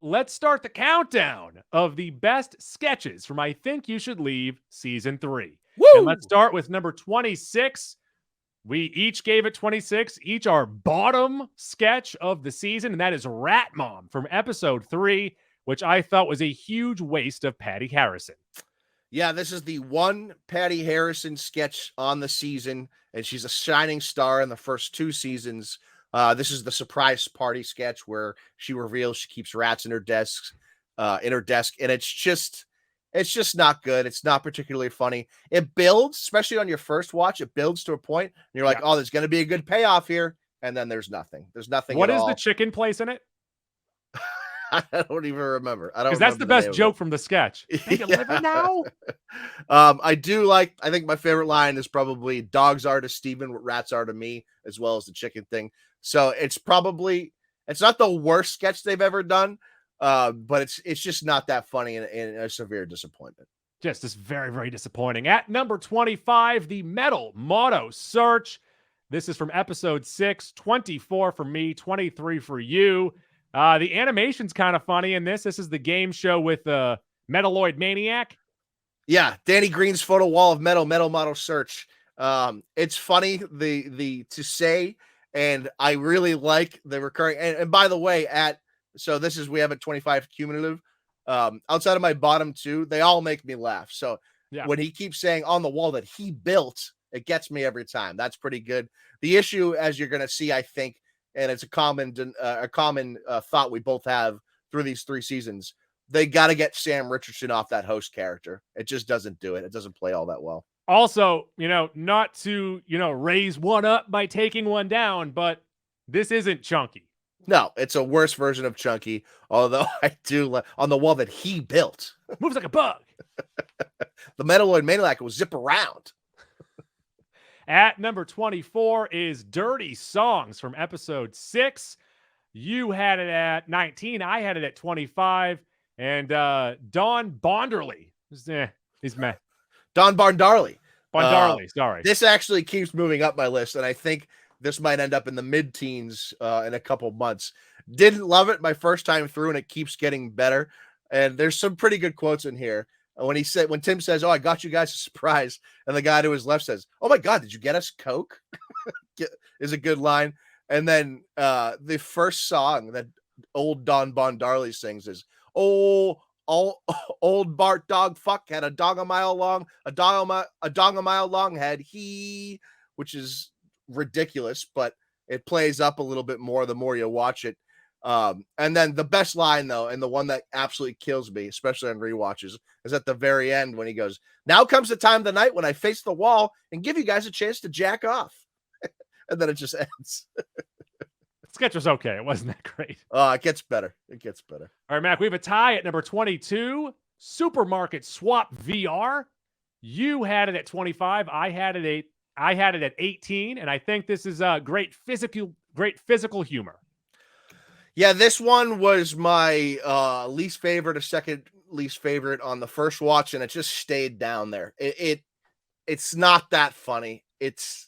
let's start the countdown of the best sketches from I Think You Should Leave Season 3. Woo! And let's start with number 26. We each gave it 26, each our bottom sketch of the season, and that is Rat Mom from episode 3, which I thought was a huge waste of Patty Harrison. Yeah, this is the one Patty Harrison sketch on the season, and she's a shining star in the first 2 seasons. This is the surprise party sketch where she reveals she keeps rats in her desk, and it's just not good. It's not particularly funny. It builds, especially on your first watch. It builds to a point, and you're like, "Oh, there's going to be a good payoff here," and then there's nothing. There's nothing. What is the chicken place in it? I don't even remember. I don't. Because that's the best joke from the sketch. Make a living now. I think my favorite line is probably "Dogs are to Steven what rats are to me," as well as the chicken thing. So it's not the worst sketch they've ever done, but it's just not that funny and a severe disappointment. Just is very, very disappointing. At number 25, the Metal Motto Search. This is from episode 6, 24 for me, 23 for you. The animation's kind of funny in this. This is the game show with Metaloid Maniac. Yeah, Danny Green's photo wall of metal model search. It's funny the to say, and I really like the recurring. And by the way, we have a 25 cumulative. Outside of my bottom 2, they all make me laugh. So when he keeps saying on the wall that he built, it gets me every time. That's pretty good. The issue, as you're going to see, I think, and it's a common thought we both have through these 3 seasons, they got to get Sam Richardson off that host character. It just doesn't do it. It doesn't play all that well. Also, not to, raise one up by taking one down, but this isn't Chunky. No, it's a worse version of Chunky, although I do on the wall that he built. Moves like a bug. The Metaloid Maniac will zip around. At number 24 is Dirty Songs from episode 6. You had it at 19. I had it at 25. And Don Bonderly. He's meh. Don Bondarley. Sorry. This actually keeps moving up my list, and I think this might end up in the mid-teens in a couple months. Didn't love it my first time through, and it keeps getting better. And there's some pretty good quotes in here. When Tim says, "Oh, I got you guys a surprise," and the guy to his left says, "Oh my God, did you get us Coke?" is a good line. And then the first song that old Don Bondarley sings is, "Oh, old Bart dog fuck had a dog a mile long head." Which is ridiculous, but it plays up a little bit more the more you watch it. And then the best line, though, and the one that absolutely kills me, especially on rewatches, is at the very end when he goes, "Now comes the time of the night when I face the wall and give you guys a chance to jack off." And then it just ends. Sketch was okay. It wasn't that great. It gets better. All right, Mac, we have a tie at number 22. Supermarket Swap VR. You had it at 25. I had it at 18, and I think this is great physical humor. Yeah, this one was my least favorite, or second least favorite on the first watch, and it just stayed down there. It's not that funny. It's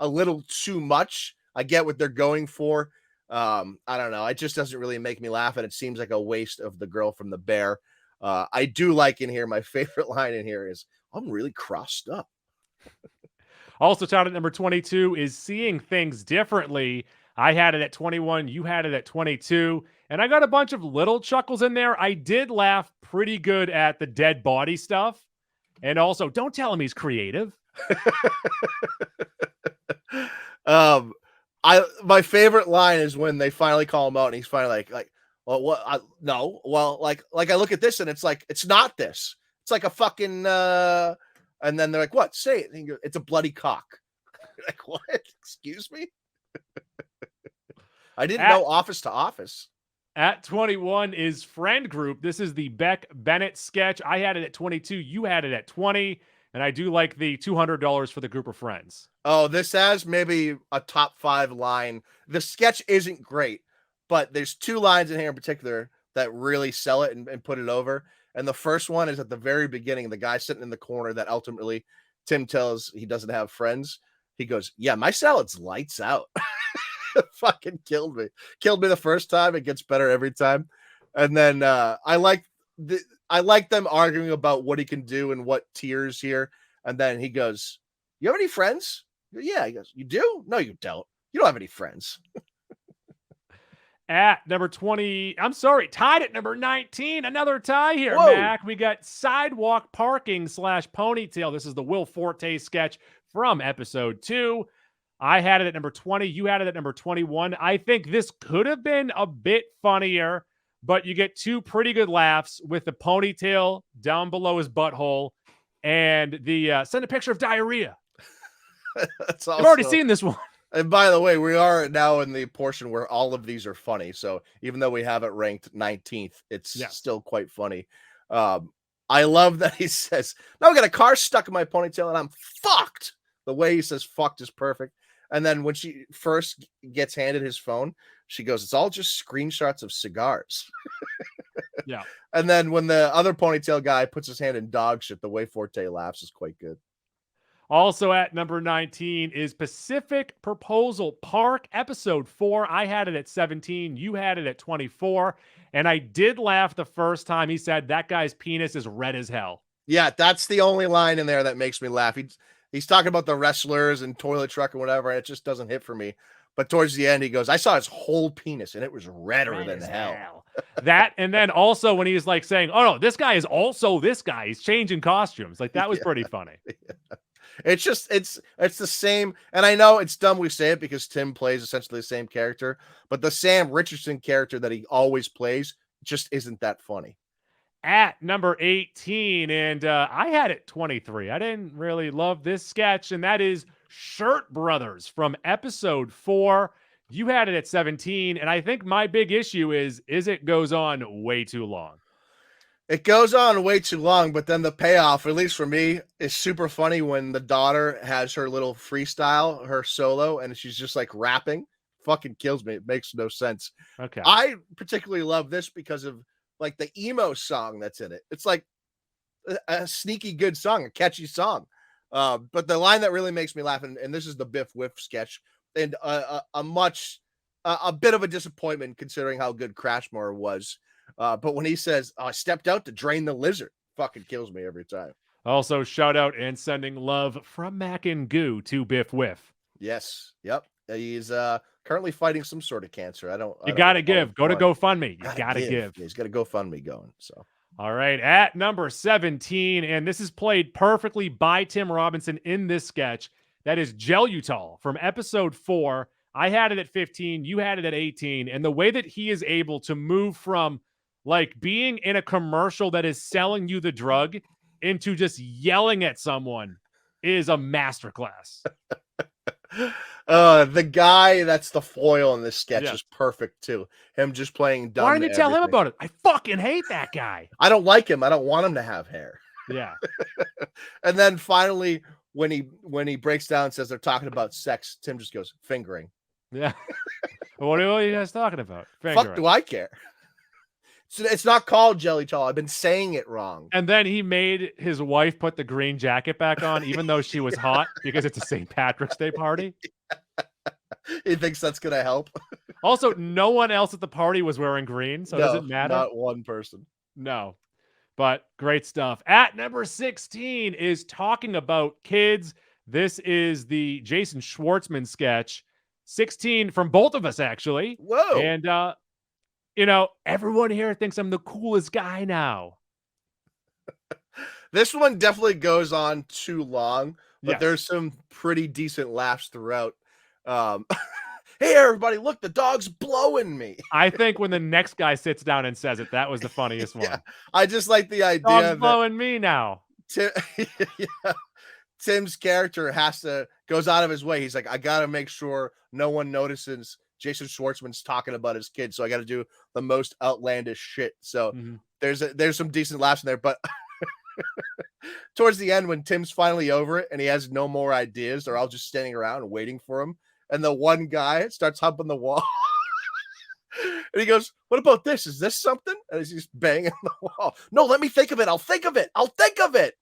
a little too much. I get what they're going for. I don't know. It just doesn't really make me laugh, and it seems like a waste of the girl from the bear. I do like in here, my favorite line in here is, "I'm really crossed up." Also tied at number 22 is Seeing Things Differently. I had it at 21. You had it at 22. And I got a bunch of little chuckles in there. I did laugh pretty good at the dead body stuff. And also, don't tell him he's creative. My favorite line is when they finally call him out and he's finally like, "Well, what? No. Well, like I look at this and it's like, it's not this. It's like a fucking, and then they're like, "What? Say it." And he goes, "It's a bloody cock." Like, what? Excuse me? I didn't know Office to Office. At 21 is Friend Group. This is the Beck Bennett sketch. I had it at 22. You had it at 20. And I do like the $200 for the group of friends. Oh, this has maybe a top 5 line. The sketch isn't great, but there's 2 lines in here in particular that really sell it and put it over. And the first one is at the very beginning, the guy sitting in the corner that ultimately Tim tells he doesn't have friends. He goes, "Yeah, my salad's lights out." Fucking killed me the first time. It gets better every time. And then I like them arguing about what he can do and what tiers here. And then he goes, "You have any friends?" Yeah. He goes, "You do? No, you don't. You don't have any friends." At number 20, I'm sorry, tied at number 19. Another tie here, Whoa. Mac. We got sidewalk parking / Ponytail. This is the Will Forte sketch from episode 2. I had it at number 20. You had it at number 21. I think this could have been a bit funnier, but you get 2 pretty good laughs with the ponytail down below his butthole and the send a picture of diarrhea. That's I've already seen this one. And by the way, we are now in the portion where all of these are funny. So even though we have it ranked 19th, it's still quite funny. I love that he says, "Now I got a car stuck in my ponytail and I'm fucked." The way he says fucked is perfect. And then when she first gets handed his phone, she goes, "It's all just screenshots of cigars." Yeah. And then when the other ponytail guy puts his hand in dog shit, the way Forte laughs is quite good. Also at number 19 is Pacific Proposal Park, episode 4. I had it at 17. You had it at 24. And I did laugh the first time he said, "That guy's penis is red as hell." Yeah, that's the only line in there that makes me laugh. He's talking about the wrestlers and toilet truck and whatever, and it just doesn't hit for me. But towards the end, he goes, "I saw his whole penis, and it was redder than hell." That, and then also when he's like saying, "Oh no, this guy is also this guy." He's changing costumes. Like that was pretty funny. Yeah. It's just it's the same, and I know it's dumb we say it because Tim plays essentially the same character, but the Sam Richardson character that he always plays just isn't that funny. At number 18, and I had it 23. I didn't really love this sketch, and that is Shirt Brothers from episode 4. You had it at 17, and I think my big issue is it goes on way too long. It goes on way too long, but then the payoff, at least for me, is super funny when the daughter has her little freestyle, her solo, and she's just like rapping. Fucking kills me. It makes no sense. Okay. I particularly love this because of like the emo song that's in it. It's like a sneaky good song, a catchy song. But the line that really makes me laugh, and this is the Biff Whiff sketch, and a bit of a disappointment considering how good Crashmore was. But when he says, "Oh, I stepped out to drain the lizard," fucking kills me every time. Also, shout out and sending love from Mac and Goo to Biff Whiff. Yes. Yep. He's currently fighting some sort of cancer. You gotta give. Go to GoFundMe. You gotta give. He's got a GoFundMe going. So all right, at number 17, and this is played perfectly by Tim Robinson in this sketch. That is Gelutol from episode 4. I had it at 15. You had it at 18. And the way that he is able to move from like being in a commercial that is selling you the drug into just yelling at someone is a masterclass. The guy that's the foil in this sketch is perfect too. Him just playing dumb. Why didn't you tell him about it? I fucking hate that guy. I don't like him. I don't want him to have hair. Yeah. And then finally, when he breaks down and says they're talking about sex, Tim just goes, "Fingering." Yeah. What are you guys talking about? Fingering. Fuck do I care? So it's not called Gelutol. I've been saying it wrong. And then he made his wife put the green jacket back on, even though she was hot, because it's a St. Patrick's Day party. He thinks that's going to help. Also, no one else at the party was wearing green, so it doesn't matter. Not one person. No. But great stuff. At number 16 is talking about kids. This is the Jason Schwartzman sketch. 16 from both of us, actually. Whoa. And, everyone here thinks I'm the coolest guy now. This one definitely goes on too long, but there's some pretty decent laughs throughout. Hey, everybody, look, the dog's blowing me. I think when the next guy sits down and says it, that was the funniest one. I just like the idea Dog's blowing me now. Tim's character goes out of his way. He's like, "I got to make sure no one notices Jason Schwartzman's talking about his kids, so I got to do the most outlandish shit." So there's some decent laughs in there, but towards the end when Tim's finally over it and he has no more ideas, they're all just standing around and waiting for him, and the one guy starts humping the wall. And he goes, "What about this? Is this something?" And he's just banging the wall. "No, let me think of it. I'll think of it. I'll think of it."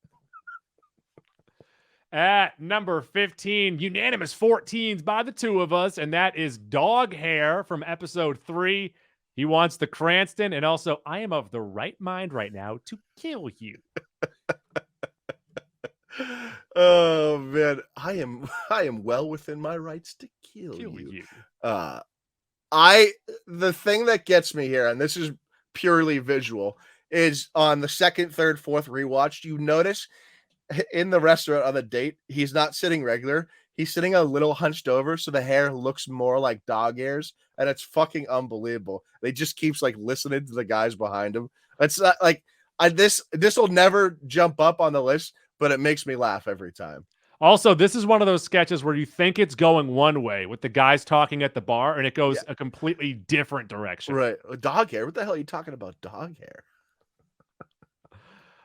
At number 15, unanimous 14s by the two of us, and that is Dog Hair from episode 3. He wants the Cranston, and also, I am of the right mind right now to kill you. Oh man, I am well within my rights to kill you. Uh the thing that gets me here, and this is purely visual, is on the second, third, fourth rewatch, you notice in the restaurant on the date, he's not sitting regular. He's sitting a little hunched over, so the hair looks more like dog hairs, and it's fucking unbelievable. They just keeps like listening to the guys behind him. It's not like this will never jump up on the list, but it makes me laugh every time. Also, this is one of those sketches where you think it's going one way with the guys talking at the bar, and it goes a completely different direction. Right. Dog hair. What the hell are you talking about? Dog hair.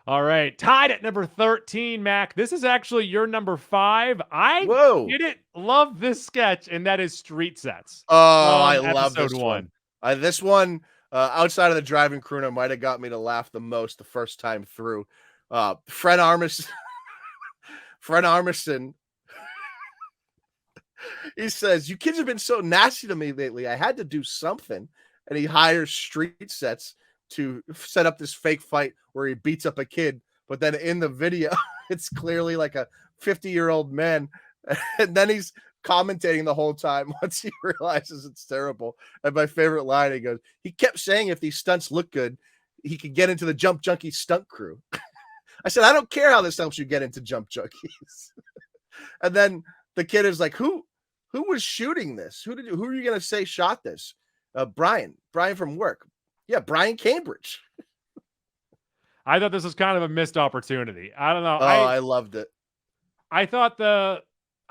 All right. Tied at number 13, Mac. This is actually your number 5. I didn't love this sketch, and that is Street Sets. Oh, I love this one. This one, outside of the driving crooner, might have got me to laugh the most the first time through. Fred Armisen, he says, "You kids have been so nasty to me lately. I had to do something." And he hires Street Sets to set up this fake fight where he beats up a kid. But then in the video, it's clearly like a 50-year-old man. And then he's commentating the whole time once he realizes it's terrible. And my favorite line, he goes, he kept saying if these stunts look good, he could get into the Jump Junkie stunt crew. I said, I don't care how this helps you get into Jump Junkies. And then the kid is like, who was shooting this? Who are you going to say shot this? Brian from work. Yeah, Brian Cambridge. I thought this was kind of a missed opportunity. I don't know. Oh, I loved it. I thought I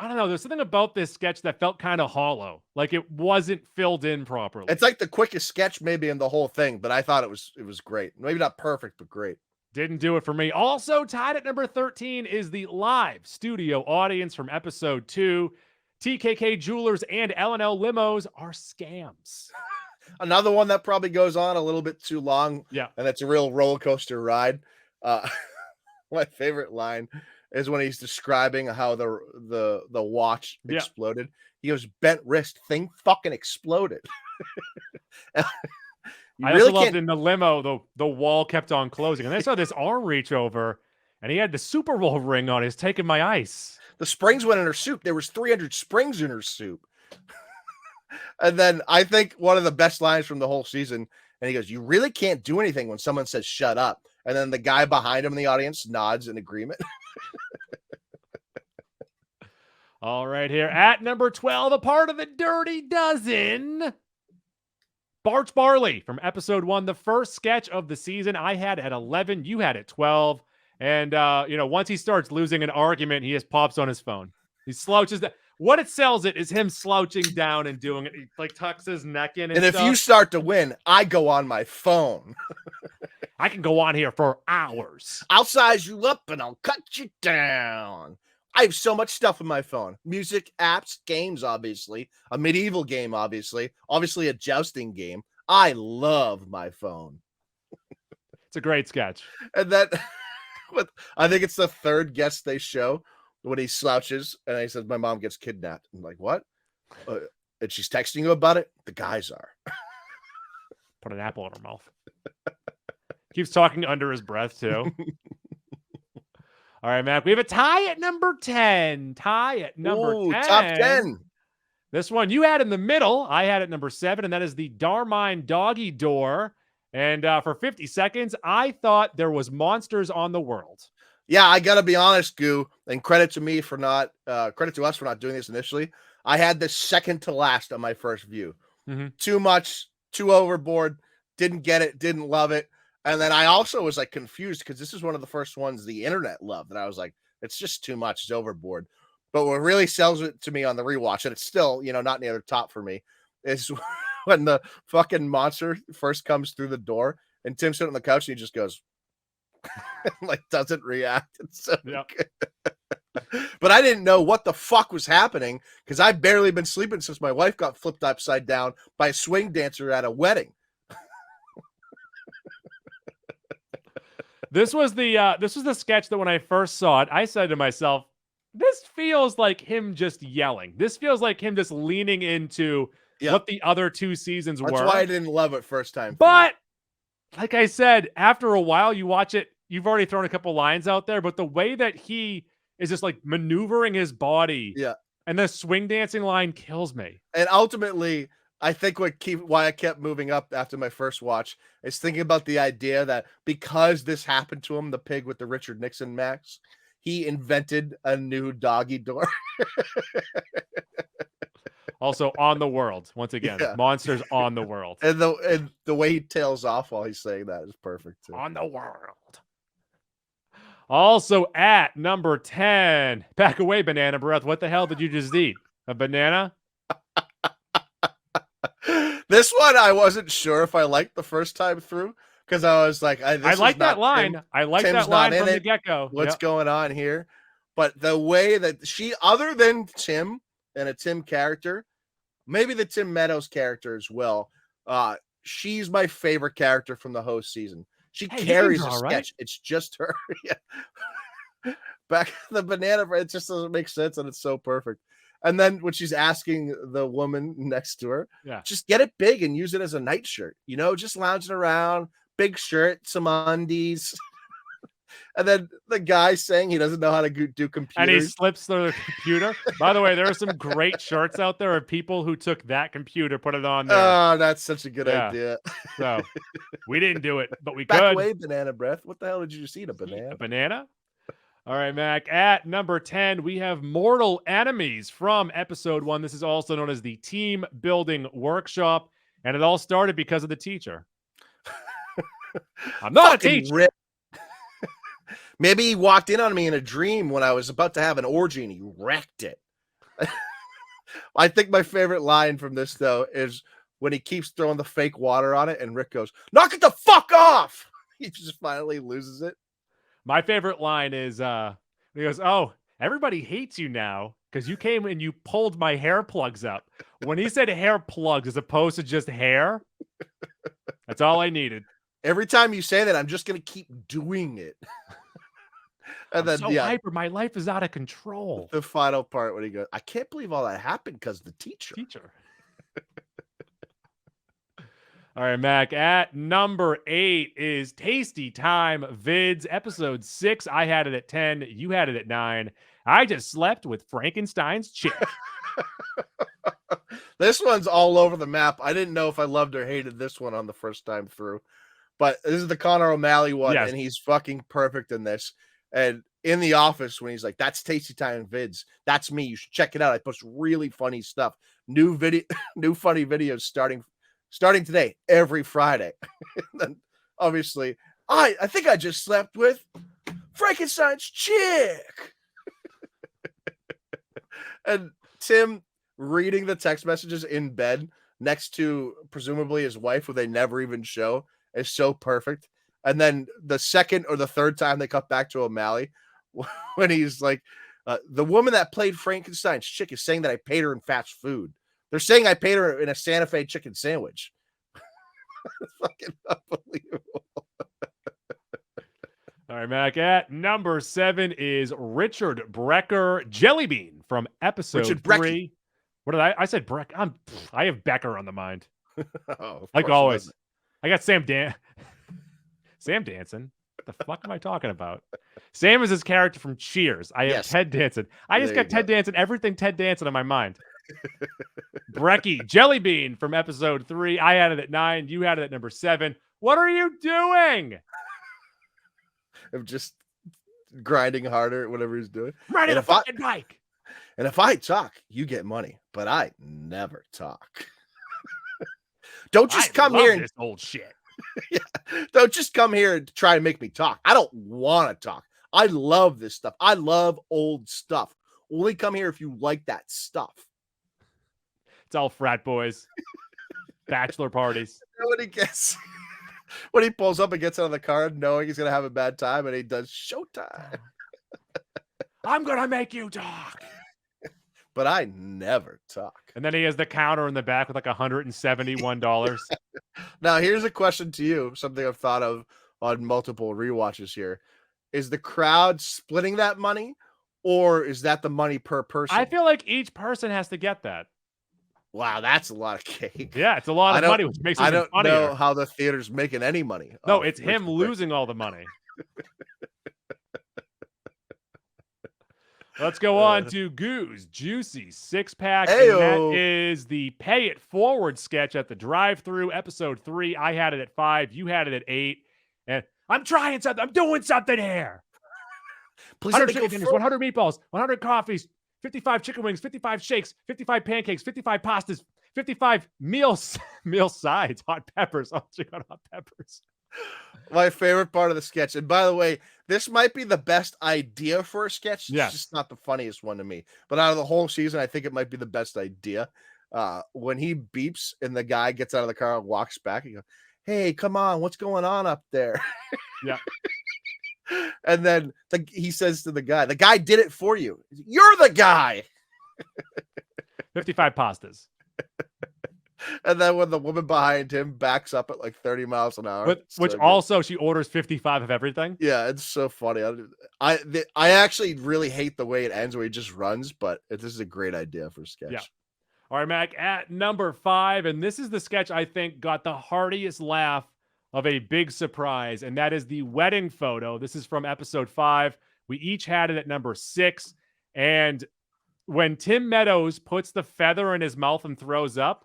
don't know, there's something about this sketch that felt kind of hollow. Like it wasn't filled in properly. It's like the quickest sketch maybe in the whole thing, but I thought it was great. Maybe not perfect, but great. Didn't do it for me. Also tied at number 13 is the live studio audience from episode 2. TKK Jewelers and L&L Limos are scams. Another one that probably goes on a little bit too long. Yeah. And it's a real roller coaster ride. My favorite line is when he's describing how the watch exploded. He goes, bent wrist, thing fucking exploded. I also loved in the limo, the wall kept on closing. And I saw this arm reach over, and he had the Super Bowl ring on. He's taking my ice. The springs went in her soup. There was 300 springs in her soup. And then I think one of the best lines from the whole season, and he goes, you really can't do anything when someone says shut up. And then the guy behind him in the audience nods in agreement. All right, here at number 12, a part of the Dirty Dozen. Bart's Barley from episode 1, the first sketch of the season. I had at 11, you had at 12. And, once he starts losing an argument, he just pops on his phone. He slouches down. What it sells it is him slouching down and doing it. He like tucks his neck in. And if you start to win, I go on my phone. I can go on here for hours. I'll size you up and I'll cut you down. I have so much stuff in my phone. Music, apps, games, obviously. A medieval game, obviously a jousting game. I love my phone. It's a great sketch. And then I think it's the third guest they show when he slouches and he says, my mom gets kidnapped. I'm like, what? And she's texting you about it? The guys are. Put an apple in her mouth. Keeps talking under his breath, too. All right, Mac. We have a tie at number 10. Tie at number 10. Top 10. This one you had in the middle. I had at number 7, and that is the Darmine Doggy door. And for 50 seconds, I thought there was monsters on the world. Yeah, I got to be honest, Goo, and credit to us for not doing this initially. I had this second to last on my first view. Mm-hmm. Too much, too overboard, didn't get it, didn't love it. And then I also was like confused because this is one of the first ones the internet loved. And I was like, it's just too much, it's overboard. But what really sells it to me on the rewatch, and it's still, not near the top for me, is when the fucking monster first comes through the door and Tim's sitting on the couch and he just goes, like doesn't react. It's so good. But I didn't know what the fuck was happening because I've barely been sleeping since my wife got flipped upside down by a swing dancer at a wedding. This was the sketch that when I first saw it, I said to myself, this feels like him just yelling. This feels like him just leaning into Yeah. what the other 2 seasons That's were. why I didn't love it first time through. But like I said, after a while, you watch it, you've already thrown a couple lines out there, but the way that he is just like maneuvering his body Yeah. and the swing dancing line kills me. And ultimately, I think why I kept moving up after my first watch is thinking about the idea that because this happened to him, the pig with the Richard Nixon mask, he invented a new doggy door. Also on the world, once again, Yeah. monsters on the world. And the way he tails off while he's saying that is perfect too. On the world. Also at number 10, back away, Banana Breath. What the hell did you just eat? A banana? This one I wasn't sure if I liked the first time through because I was like, I like that line. Tim. I like Tim's that line not in from the it. get-go. What's Yep. going on here? But the way that she, other than Tim and a Tim character, maybe the Tim Meadows character as well, she's my favorite character from the host season. She carries a sketch. Right? It's just her. Yeah. Back the banana, it just doesn't make sense, and it's so perfect. And then when she's asking the woman next to her, just get it big and use it as a nightshirt, just lounging around, big shirt, some undies. And then the guy saying he doesn't know how to do computers. And he slips through the computer. By the way, there are some great shirts out there of people who took that computer, put it on there. Oh, that's such a good idea. So we didn't do it, but we Back could. away, banana breath. What the hell did you just eat? A banana? A banana? All right, Mac. At number 10, we have Mortal Enemies from episode 1. This is also known as the Team Building Workshop, and it all started because of the teacher. I'm not a teacher. Maybe he walked in on me in a dream when I was about to have an orgy and he wrecked it. I think my favorite line from this, though, is when he keeps throwing the fake water on it and Rick goes, "Knock it the fuck off!" He just finally loses it. My favorite line is he goes, "Oh, everybody hates you now because you came and you pulled my hair plugs up." When he said hair plugs as opposed to just hair, that's all I needed. Every time you say that, I'm just going to keep doing it. And then, so hyper, my life is out of control. The final part when he goes, "I can't believe all that happened because the teacher." All right, Mac. At number 8 is Tasty Time Vids, episode 6. I had it at 10. You had it at 9. I just slept with Frankenstein's chick. This one's all over the map. I didn't know if I loved or hated this one on the first time through, but this is the Connor O'Malley one, and he's fucking perfect in this. And in the office, when he's like, "That's Tasty Time Vids. That's me. You should check it out. I post really funny stuff. New funny videos starting today, every Friday." And then obviously, I think I just slept with Frankenstein's chick. And Tim reading the text messages in bed next to presumably his wife, who they never even show, is so perfect. And then the second or the third time they cut back to O'Malley, when he's like, "The woman that played Frankenstein's chick is saying that I paid her in fast food. They're saying I paid her in a Santa Fe chicken sandwich." Fucking unbelievable. All right, Mac. At number 7 is Richard Becker, Jellybean from episode 3. What did I said Breck. I have Becker on the mind. Like always. I got Sam Danson. What the fuck am I talking about? Sam is his character from Cheers. I have Ted Danson. I just got Ted Danson, everything Ted Danson in my mind. Brecky, Jellybean from episode 3. I had it at 9. You had it at number 7. What are you doing? I'm just grinding harder at whatever he's doing. Riding a fucking bike. And if I talk, you get money, but I never talk. Don't just come here and this old shit. Don't just come here and try to make me talk. I don't want to talk. I love this stuff. I love old stuff. Only come here if you like that stuff. It's all frat boys, bachelor parties. When he pulls up and gets out of the car, knowing he's gonna have a bad time, and he does showtime. I'm gonna make you talk. But I never talk. And then he has the counter in the back with like $171. Now, here's a question to you, something I've thought of on multiple rewatches here. Is the crowd splitting that money, or is that the money per person? I feel like each person has to get that. Wow, that's a lot of cake. Yeah, it's a lot I of don't money, which makes it I even don't know funnier. how the theater's making any money No, off it's him Richard Brick. losing all the money. Let's go on Uh, to Goo's Juicy Six Pack, and that Ayo. is the Pay It Forward sketch at the drive-through, episode 3. I had it at 5, you had it at 8, and I'm trying something. I'm doing something here. Please let 100 me go chicken tenders, first. 100 meatballs, 100 coffees, 55 chicken wings, 55 shakes, 55 pancakes, 55 pastas, 55 meals, meal sides, hot peppers. Oh, she got hot peppers. My favorite part of the sketch. And by the way, this might be the best idea for a sketch. It's Yes. just not the funniest one to me. But out of the whole season, I think it might be the best idea. When he beeps and the guy gets out of the car and walks back, he goes, "Hey, come on, what's going on up there?" Yeah. And then he says to the guy did it for you. You're the guy. 55 pastas. And then when the woman behind him backs up at like 30 miles an hour, Which so also she orders 55 of everything. yeah, it's so funny. I actually really hate the way it ends where he just runs, but this is a great idea for a sketch. Yeah. All right, Mac, at number 5, and this is the sketch I think got the heartiest laugh of a big surprise, and that is the wedding photo. This is from episode 5. We each had it at number 6, and when Tim Meadows puts the feather in his mouth and throws up,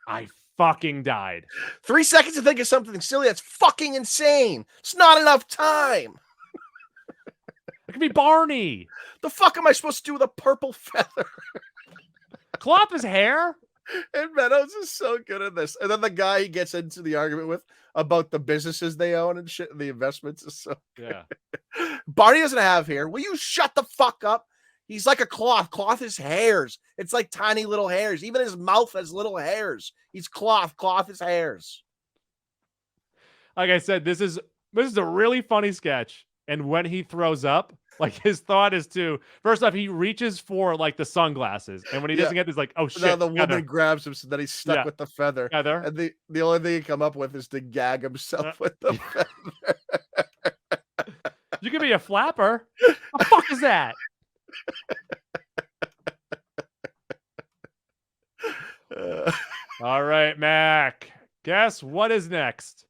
I fucking died. 3 seconds to think of something silly. That's fucking insane. It's not enough time. It could be Barney. The fuck am I supposed to do with a purple feather? Clop his hair. And Meadows is so good at this. And then the guy he gets into the argument with about the businesses they own and shit and the investments is so Yeah. Barney doesn't have hair. Will you shut the fuck up? He's like a cloth. Cloth is hairs. It's like tiny little hairs. Even his mouth has little hairs. He's cloth. Cloth is hairs. Like I said, this is a really funny sketch. And when he throws up, like his thought is to first off, he reaches for like the sunglasses, and when he doesn't get this, like, oh shit, Now the feather. woman grabs him so that he's stuck with the feather. Feather. And the only thing he come up with is to gag himself with the feather. You could be a flapper. What the fuck is that? All right, Mac. Guess what is next?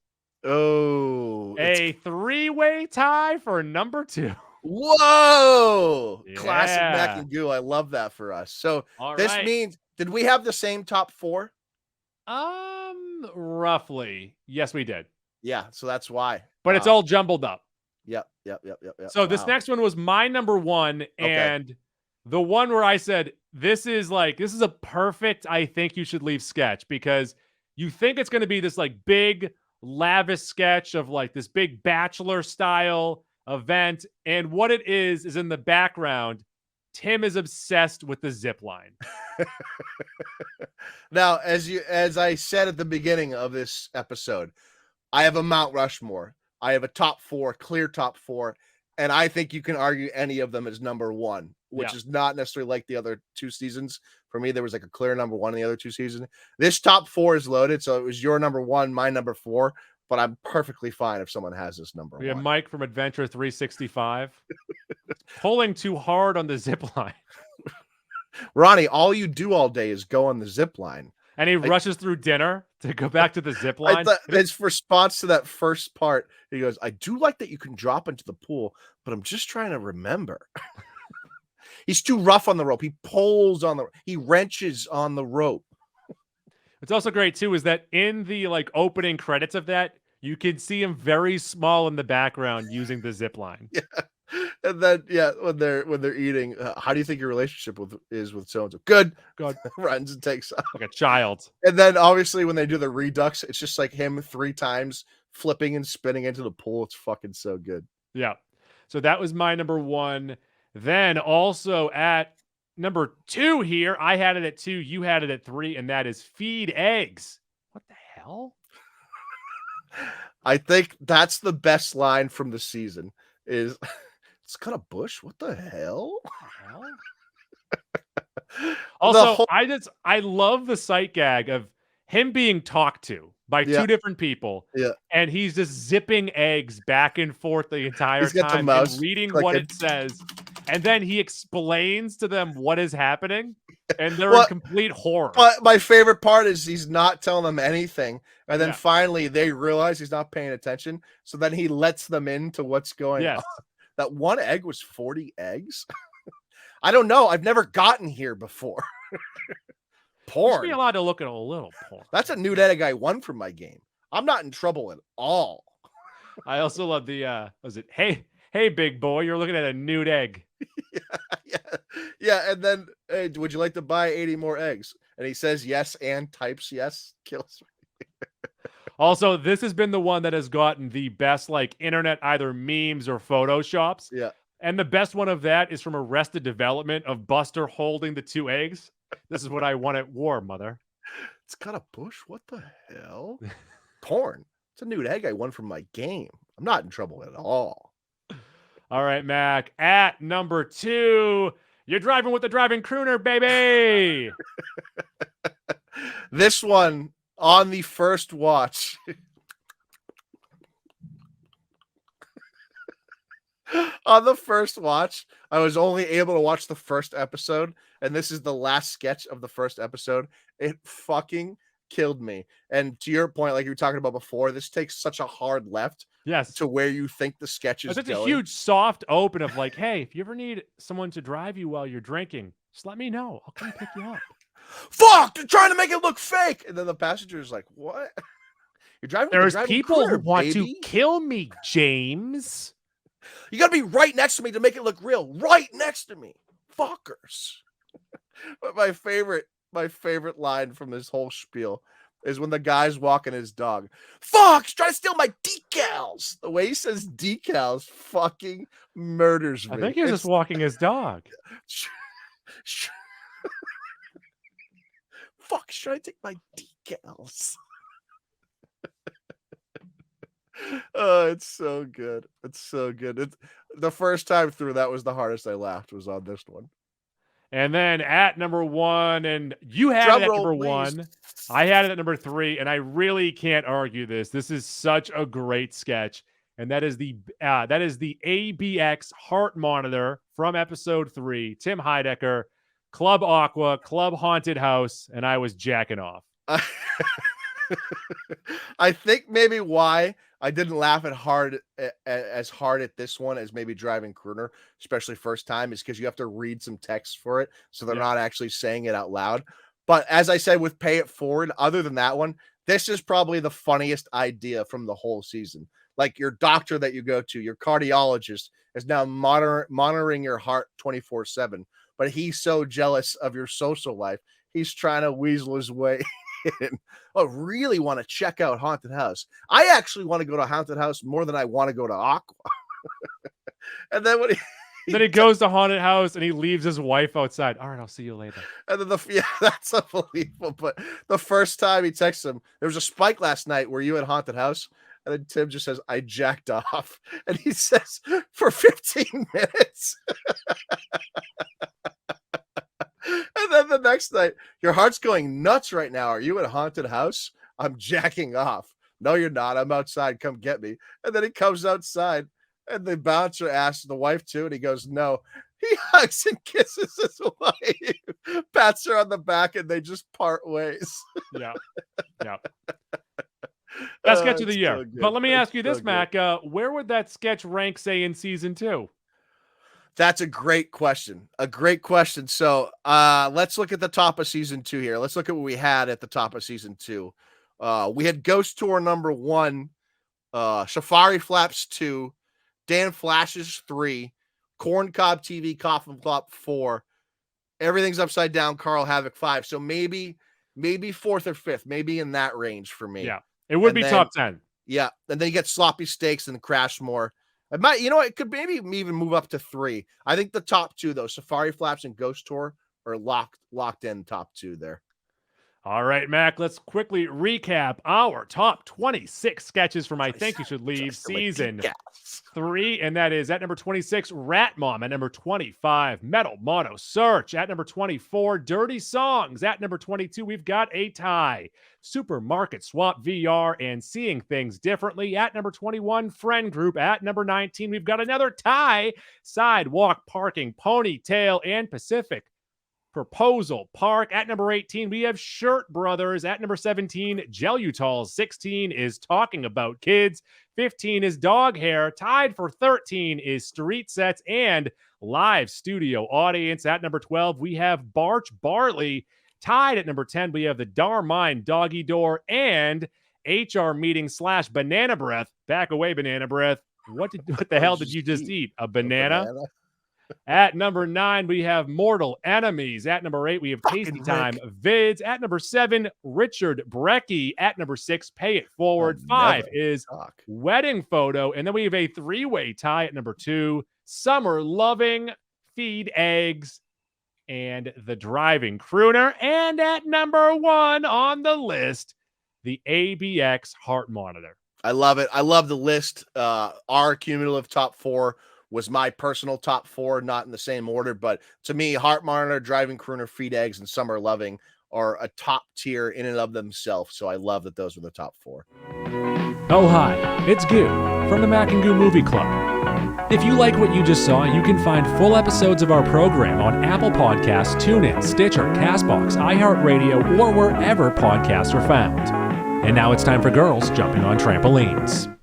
Oh, A 3-way tie for number 2. Whoa! Yeah. Classic Mac and Goo. I love that for us. So All this right. means, did we have the same top 4? Roughly. Yes, we did. Yeah, so that's why. But it's all jumbled up. Yep. So this next one was my number 1, and the one where I said, this is a perfect I Think You Should Leave sketch, because you think it's going to be this like big, lavish sketch of like this big bachelor style event. And what it is in the background, Tim is obsessed with the zip line. Now, as I said at the beginning of this episode, I have a Mount Rushmore. I have a top 4, clear top 4, and I think you can argue any of them as number 1, which is not necessarily like the other 2 seasons. For me, there was like a clear number 1 in the other 2 seasons. This top 4 is loaded, so it was your number 1, my number 4, but I'm perfectly fine if someone has this number 1. We have Mike from Adventure 365 pulling too hard on the zip line. Ronnie, all you do all day is go on the zip line. And he rushes through dinner to go back to the zip line. It's response to that first part. He goes, I do like that you can drop into the pool, but I'm just trying to remember. He's too rough on the rope. He pulls on he wrenches on the rope. What's also great too is that in the like opening credits of that, you can see him very small in the background using the zip line. Yeah. And then when they're eating, how do you think your relationship is with so and so? Good. Runs and takes off like a child. And then obviously when they do the redux, it's just like him 3 times flipping and spinning into the pool. It's fucking so good. Yeah. So that was my number 1. Then also at number 2 here, I had it at 2, you had it at 3, and that is feed eggs. What the hell? I think that's the best line from the season is it's got a bush. What the hell? Also, I love the sight gag of him being talked to by 2 different people. Yeah. And he's just zipping eggs back and forth the entire time mouse and reading what it says. And then he explains to them what is happening. And they're in Well, complete horror. but my favorite part is he's not telling them anything. And then Yeah. finally they realize he's not paying attention. So then he lets them into what's going on. Yes. That one egg was 40 eggs. I don't know. I've never gotten here before. You should Porn. be allowed to look at a little porn. That's a nude egg I won from my game. I'm not in trouble at all. I also love the was it hey big boy, you're looking at a nude egg. Yeah. And then, hey, would you like to buy 80 more eggs? And he says yes and types yes. Kills me. Also, this has been the one that has gotten the best like internet either memes or photoshops. Yeah. And the best one of that is from Arrested Development of Buster holding the 2 eggs. This is what I want at war, mother. It's got a bush. What the hell? Porn. It's a nude egg I won from my game. I'm not in trouble at all. All right, Mac. At number 2, you're driving with the driving crooner, baby. This one on the first watch. On the first watch, I was only able to watch the first episode, and this is the last sketch of the first episode. It fucking killed me. And to your point, like you were talking about before, this takes such a hard left Yes. to where you think the sketch is It's going. a huge soft open of like, hey, if you ever need someone to drive you while you're drinking, just let me know. I'll come pick you up. Fuck! They're trying to make it look fake. And then the passenger is like, what? You're driving. There's people crooner, who want baby. to kill me, James. You got to be right next to me to make it look real. Right next to me. Fuckers. But my favorite line from this whole spiel is when the guy's walking his dog. Fuck, he's trying to steal my decals. The way he says decals fucking murders me. I think he was just walking his dog. Fuck, he's trying to take my decals. Oh, it's so good. It's so good. It's the first time through, that was the hardest I laughed, was on this one. And then at number 1, and you had Drum it at roll, number please. 1. I had it at number 3, and I really can't argue this. This is such a great sketch, and that is the ABX heart monitor from episode 3. Tim Heidecker, Club Aqua, Club Haunted House, and I was jacking off. I think maybe why I didn't laugh as hard at this one as maybe driving crooner, especially first time, is because you have to read some text for it, so they're not actually saying it out loud. But as I said with Pay It Forward, other than that one, this is probably the funniest idea from the whole season. Like your doctor that you go to, your cardiologist, is now monitoring your heart 24/7, but he's so jealous of your social life, he's trying to weasel his way. I really want to check out Haunted House. I actually want to go to Haunted House more than I want to go to Aqua. And then when he goes to Haunted House and he leaves his wife outside. All right, I'll see you later. And then that's unbelievable. But the first time he texts him, there was a spike last night where you at Haunted House, and then Tim just says, I jacked off. And he says, for 15 minutes. And then the next night, your heart's going nuts right now. Are you at a Haunted House? I'm jacking off. No, you're not. I'm outside. Come get me. And then he comes outside, and the bouncer asks the wife too, and he goes, no. He hugs and kisses his wife, pats her on the back, and they just part ways. Yeah. Best sketch of the year. So but let me ask you this, so Mac. Where would that sketch rank, say, in season 2? That's a great question. A great question. So let's look at the top of season 2 here. Let's look at what we had at the top of season 2. We had Ghost Tour number 1, Safari Flaps 2, Dan Flashes 3, Corn Cob TV Coffin Flop 4, Everything's Upside Down Carl Havoc 5. So maybe 4th or 5th, maybe in that range for me. Yeah, it would be top 10. Yeah, and then you get Sloppy Steaks and Crashmore. It might, it could maybe even move up to 3. I think the top 2 though, Safari Flaps and Ghost Tour, are locked in top 2 there. All right, Mac, let's quickly recap our top 26 sketches from I Think You Should Leave season 3. And that is at number 26, Rat Mom. At number 25, Metal Mono Search. At number 24, Dirty Songs. At number 22, we've got a tie, Supermarket Swap VR and Seeing Things Differently. At number 21, Friend Group. At number 19, we've got another tie, Sidewalk Parking, Ponytail, and Pacific Proposal Park. At number 18, we have Shirt Brothers. At number 17, Gelutol. 16 is Talking About Kids. 15 is Dog Hair. Tied for 13 is Street Sets and Live Studio Audience. At number 12, we have Barch Barley. Tied at number 10, we have the Darmine Doggy Door and HR Meeting / Banana Breath. Back away, Banana Breath. What the hell did you just eat? A banana? At number 9, we have Mortal Enemies. At number 8, we have Tasty Time Vids. At number 7, Richard Brecky. At number 6, Pay It Forward. 5 is Wedding Photo. And then we have a 3-way tie at number 2, Summer Loving, Feed Eggs, and The Driving Crooner. And at number 1 on the list, the ABX Heart Monitor. I love it. I love the list. Our cumulative top 4 was my personal top 4, not in the same order, but to me, Heart Monitor, Driving Crooner, Feed Eggs, and Summer Loving are a top tier in and of themselves. So I love that those were the top 4. Oh, hi, it's Goo from the Mac and Goo Movie Club. If you like what you just saw, you can find full episodes of our program on Apple Podcasts, TuneIn, Stitcher, CastBox, iHeartRadio, or wherever podcasts are found. And now it's time for girls jumping on trampolines.